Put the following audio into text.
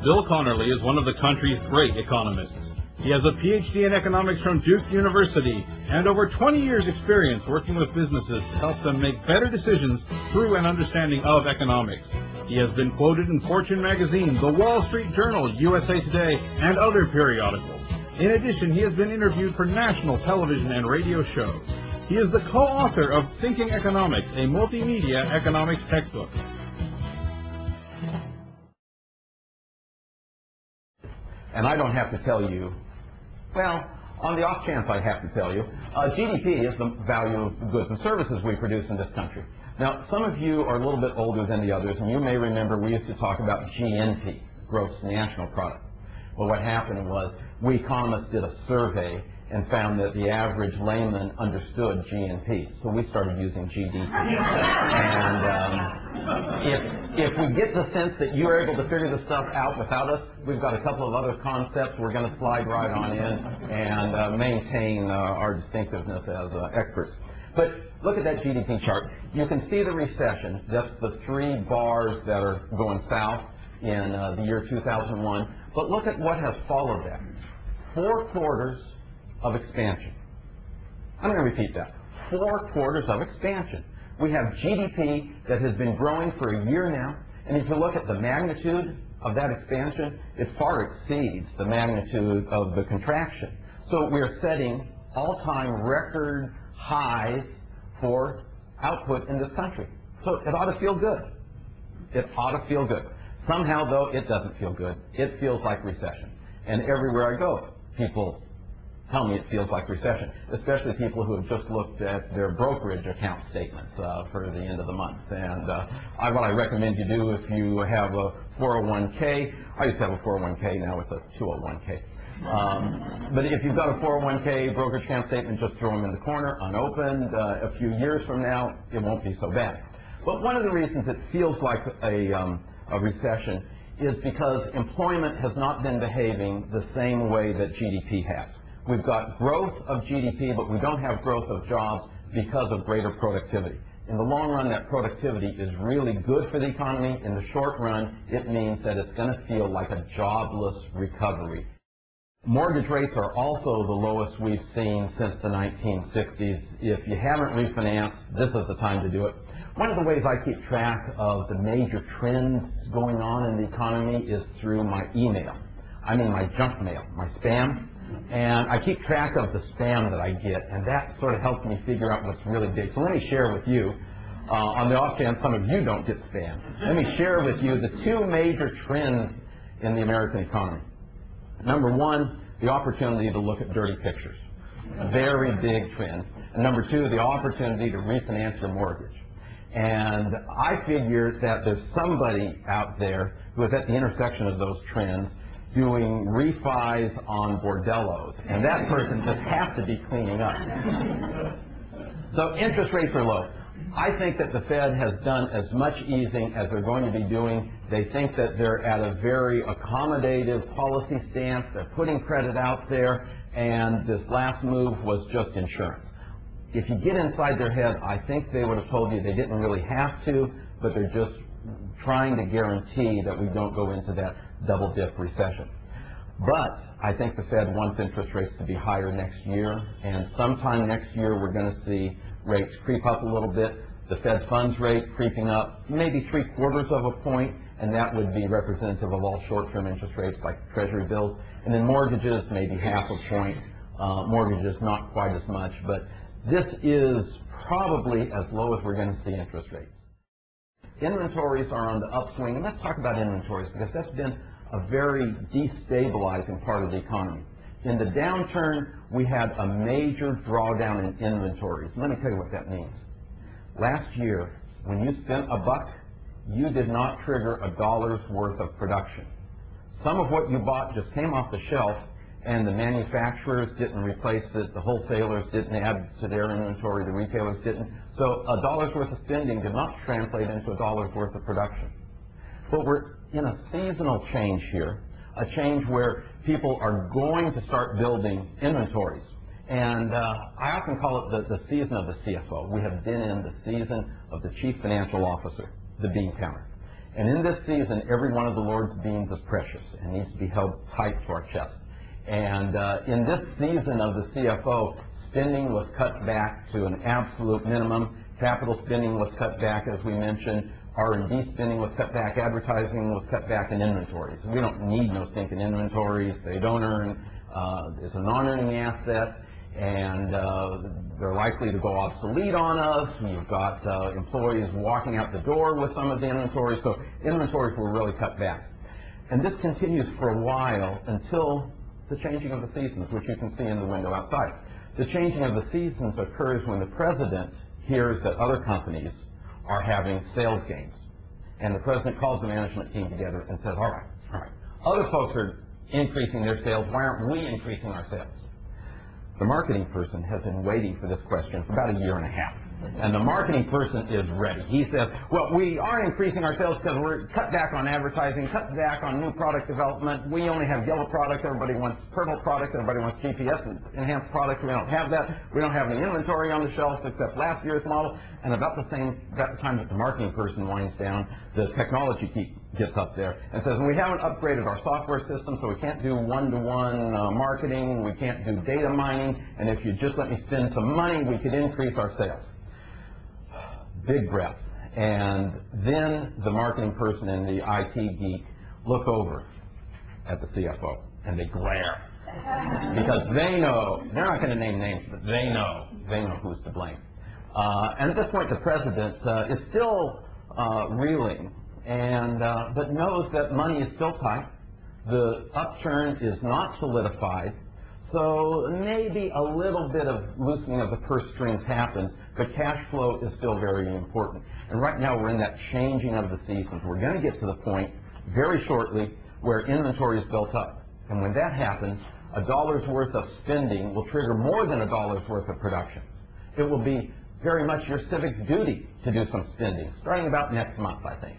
Bill Conerly is one of the country's great economists. He has a PhD in economics from Duke University and over 20 years' experience working with businesses to help them make better decisions through an understanding of economics. He has been quoted in Fortune magazine, The Wall Street Journal, USA Today, and other periodicals. In addition, he has been interviewed for national television and radio shows. He is the co-author of Thinking Economics, a multimedia economics textbook. And I don't have to tell you, well, on the off chance I have to tell you, GDP is the value of the goods and services we produce in this country. Now, some of you are a little bit older than the others, and you may remember we used to talk about GNP, Gross National Product. Well, what happened was we economists did a survey and found that the average layman understood GNP, so we started using GDP. And if we get the sense that you're able to figure this stuff out without us, we've got a couple of other concepts we're going to slide right on in and maintain our distinctiveness as experts. But look at that GDP chart. You can see the recession. That's the three bars that are going south in the year 2001. But look at what has followed that. 4 quarters of expansion. I'm going to repeat that. 4 quarters of expansion. We have GDP that has been growing for a year now, and if you look at the magnitude of that expansion, it far exceeds the magnitude of the contraction. So we are setting all-time record highs for output in this country. So it ought to feel good. It ought to feel good. Somehow, though, it doesn't feel good. It feels like recession. And everywhere I go, people tell me it feels like recession, especially people who have just looked at their brokerage account statements for the end of the month. And what I recommend you do if you have a 401k, I used to have a 401k, now it's a 201k. But if you've got a 401k brokerage account statement, just throw them in the corner, unopened. A few years from now, it won't be so bad. But one of the reasons it feels like a recession is because employment has not been behaving the same way that GDP has. We've got growth of GDP, but we don't have growth of jobs because of greater productivity. In the long run, that productivity is really good for the economy. In the short run, it means that it's going to feel like a jobless recovery. Mortgage rates are also the lowest we've seen since the 1960s. If you haven't refinanced, this is the time to do it. One of the ways I keep track of the major trends going on in the economy is through my email. I mean my junk mail, my spam. And I keep track of the spam that I get, and that sort of helps me figure out what's really big. So let me share with you, on the off chance some of you don't get spam, let me share with you the 2 major trends in the American economy. Number 1, the opportunity to look at dirty pictures. A very big trend. And number 2, the opportunity to refinance your mortgage. And I figure that there's somebody out there who is at the intersection of those trends doing refis on bordellos, and that person just has to be cleaning up. So interest rates are low. I think that the Fed has done as much easing as they're going to be doing. They think that they're at a very accommodative policy stance. They're putting credit out there, and this last move was just insurance. If you get inside their head, I think they would have told you they didn't really have to, but they're just trying to guarantee that we don't go into that double-dip recession. But I think the Fed wants interest rates to be higher next year, and sometime next year we're going to see rates creep up a little bit. The Fed funds rate creeping up maybe 3/4 of a point, and that would be representative of all short-term interest rates like Treasury bills. And then mortgages, maybe 1/2 a point. Mortgages not quite as much, but this is probably as low as we're going to see interest rates. Inventories are on the upswing, and let's talk about inventories because that's been a very destabilizing part of the economy. In the downturn, we had a major drawdown in inventories. Let me tell you what that means. Last year, when you spent $1, you did not trigger $1's worth of production. Some of what you bought just came off the shelf, and the manufacturers didn't replace it, the wholesalers didn't add to their inventory, the retailers didn't. So $1's worth of spending did not translate into $1's worth of production. But we're in a seasonal change here, a change where people are going to start building inventories. And I often call it the season of the CFO. We have been in the season of the Chief Financial Officer, the bean counter. And in this season, every one of the Lord's beans is precious and needs to be held tight to our chest. And in this season of the CFO, spending was cut back to an absolute minimum. Capital spending was cut back, as we mentioned. R&D spending was cut back. Advertising was cut back, and inventories. We don't need no stinking inventories. They don't earn. It's a non-earning asset, and they're likely to go obsolete on us. You've got employees walking out the door with some of the inventory, so inventories were really cut back. And this continues for a while until the changing of the seasons, which you can see in the window outside. The changing of the seasons occurs when the president hears that other companies are having sales gains. And the president calls the management team together and says, all right, other folks are increasing their sales, why aren't we increasing our sales? The marketing person has been waiting for this question for about a year and a half. And the marketing person is ready. He says, well, we are increasing our sales because we're cut back on advertising, cut back on new product development. We only have yellow products. Everybody wants purple products. Everybody wants GPS enhanced products. We don't have that. We don't have any inventory on the shelf except last year's model. And about the time that the marketing person winds down, the technology geek gets up there and says, we haven't upgraded our software system, so we can't do one-to-one marketing. We can't do data mining. And if you just let me spend some money, we could increase our sales. Big breath. And then the marketing person and the IT geek look over at the CFO and they glare. Because they know, they're not going to name names, but they know who's to blame. And at this point, the president is still reeling, but knows that money is still tight. The upturn is not solidified. So maybe a little bit of loosening of the purse strings happens, but cash flow is still very important. And right now we're in that changing of the seasons. We're going to get to the point very shortly where inventory is built up. And when that happens, a dollar's worth of spending will trigger more than a dollar's worth of production. It will be very much your civic duty to do some spending, starting about next month, I think.